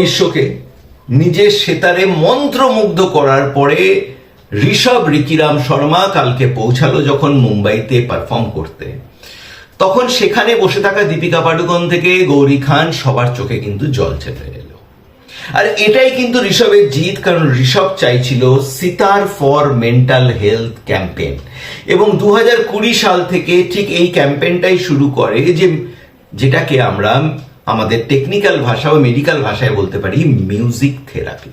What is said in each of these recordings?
বিশ্বকে নিজের সেতারে মন্ত্রমুগ্ধ করার পরে ঋষভ রিকিরাম শর্মা কালকে পৌঁছালো যখন মুম্বাইতে পারফর্ম করতে, তখন সেখানে বসে থাকা দীপিকা পাডুকোন থেকে গৌরী খান সবার চোখে কিন্তু জল চেপে এলো। আর এটাই কিন্তু ঋষভের জিত, কারণ ঋষভ চাইছিল sitar for mental health campaign, এবং 2020 সাল থেকে ঠিক এই ক্যাম্পেইনটাই শুরু করে, যেটাকে আমরা আমাদের টেকনিক্যাল ভাষা বা মেডিকেল ভাষায় বলতে পারি মিউজিক থেরাপি।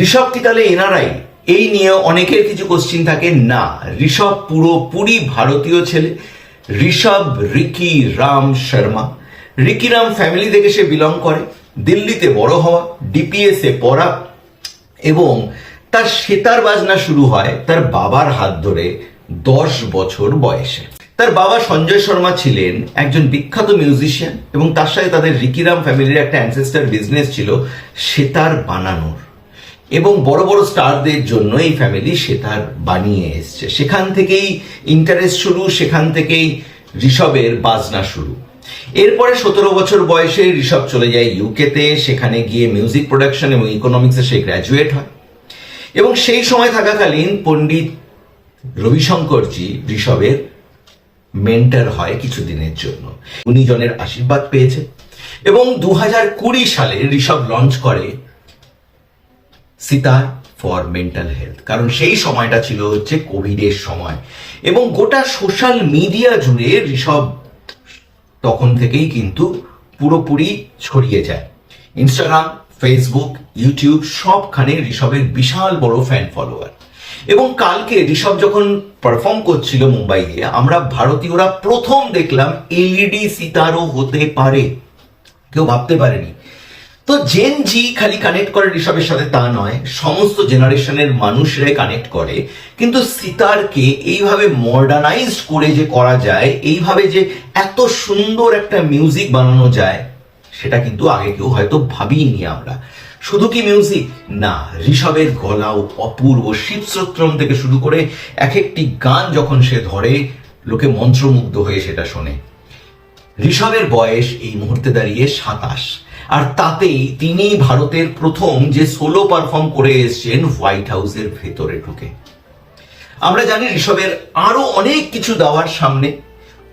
ঋষভ কি তাহলে এনআরআই? এই নিয়ে অনেকের কিছু কোশ্চিন থাকে। না, ঋষভ পুরোপুরি ভারতীয় ছেলে। Rishabh Ricky Ram Sharma, Ricky Ram family থেকে সে বিলং করে। দিল্লিতে বড় হওয়া, ডিপিএস এ পড়া, এবং তার সেতার বাজনা শুরু হয় তার বাবার হাত ধরে 10 বছর বয়সে। তার বাবা সঞ্জয় শর্মা ছিলেন একজন বিখ্যাত মিউজিশিয়ান, এবং তার সাথে তাদের রিকিরাম ফ্যামিলির একটা অ্যানসেস্টার বিজনেস ছিল সেতার বানানোর, এবং বড় বড় স্টারদের জন্য এই ফ্যামিলি সেতার বানিয়ে এসছে। সেখান থেকেই ইন্টারেস্ট শুরু, সেখান থেকেই ঋষভের বাজনা শুরু। এরপরে 17 বছর বয়সে ঋষভ চলে যায় ইউকেতে, সেখানে গিয়ে মিউজিক প্রোডাকশন এবং ইকোনমিক্সে সে গ্র্যাজুয়েট হয়, এবং সেই সময় থাকাকালীন পণ্ডিত রবিশঙ্করজি ঋষভের মেন্টর হয় কিছুদিনের জন্য। উনি জনের আশীর্বাদ পেয়েছে, এবং 2020 সালে ঋষভ লঞ্চ করে সিতার ফর মেন্টাল হেলথ, কারণ সেই সময়টা ছিল হচ্ছে কোভিডের সময়, এবং গোটা সোশ্যাল মিডিয়া জুড়ে ঋষভ তখন থেকেই কিন্তু পুরোপুরি ছড়িয়ে যায়। ইনস্টাগ্রাম, ফেসবুক, ইউটিউব সবখানে ঋষভের বিশাল বড় ফ্যান ফলোয়ার। এবং কালকে ঋষভ যখন পারফর্ম করছিল মুম্বাইয়ে, আমরা ভারতীয়রা প্রথম দেখলাম এলইডি সিতারও হতে পারে, কেউ ভাবতে পারেনি। তো জেন জি খালি কানেক্ট করে ঋষভের সাথে তা নয়, সমস্ত জেনারেশনের মানুষরাই কানেক্ট করে। কিন্তু সিতারকে এইভাবে মডার্নাইজড করে যে করা যায়, এইভাবে যে এত সুন্দর একটা মিউজিক বানানো যায়, সেটা কিন্তু আগে কেউ হয়তো ভাবিনি আমরা। শুধু কি মিউজিক না, ঋষভের গলাও অপূর্ব। শিবস্তোত্রম থেকে শুরু করে এক একটি গান যখন সে ধরে, লোকে মন্ত্রমুগ্ধ হয়ে সেটা শোনে। ঋষভের বয়স এই মুহূর্তে দাঁড়িয়ে 27, আর তাতেই তিনি ভারতের প্রথম যে সোলো পারফর্ম করে এসছেন হোয়াইট হাউসের ভেতরে ঢুকে। আমরা জানি ঋষভের আরো অনেক কিছু দেওয়ার সামনে,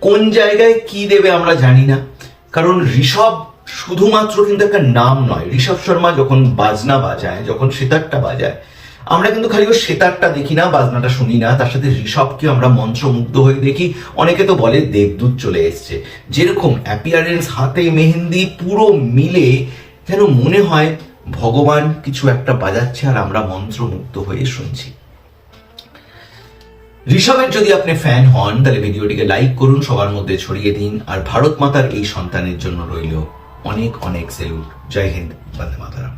কোন জায়গায় কি দেবে আমরা জানি না, কারণ ঋষভ শুধুমাত্র কিন্তু একটা নাম নয়। ঋষভ শর্মা যখন বাজনা বাজায়, যখন সেতারটা বাজায়, আমরা কিন্তু খালি ও সেতারটা দেখি না, বাজনাটা শুনি না, তার সাথে ঋষভকে আমরা মন্ত্রমুগ্ধ হয়ে দেখি। অনেকে তো বলে দেবদূত চলে এসছে। যেরকম অ্যাপিয়ারেন্স, হাতে মেহেন্দি, পুরো মিলে যেন মনে হয় ভগবান কিছু একটা বাজাচ্ছে আর আমরা মন্ত্রমুগ্ধ হয়ে শুনছি। ঋষভের যদি আপনি ফ্যান হন, তাহলে ভিডিওটিকে লাইক করুন, সবার মধ্যে ছড়িয়ে দিন, আর ভারত মাতার এই সন্তানের জন্য রইল অনেক অনেক সেলুট। জয় হিন্দ, বন্দে মাতরম।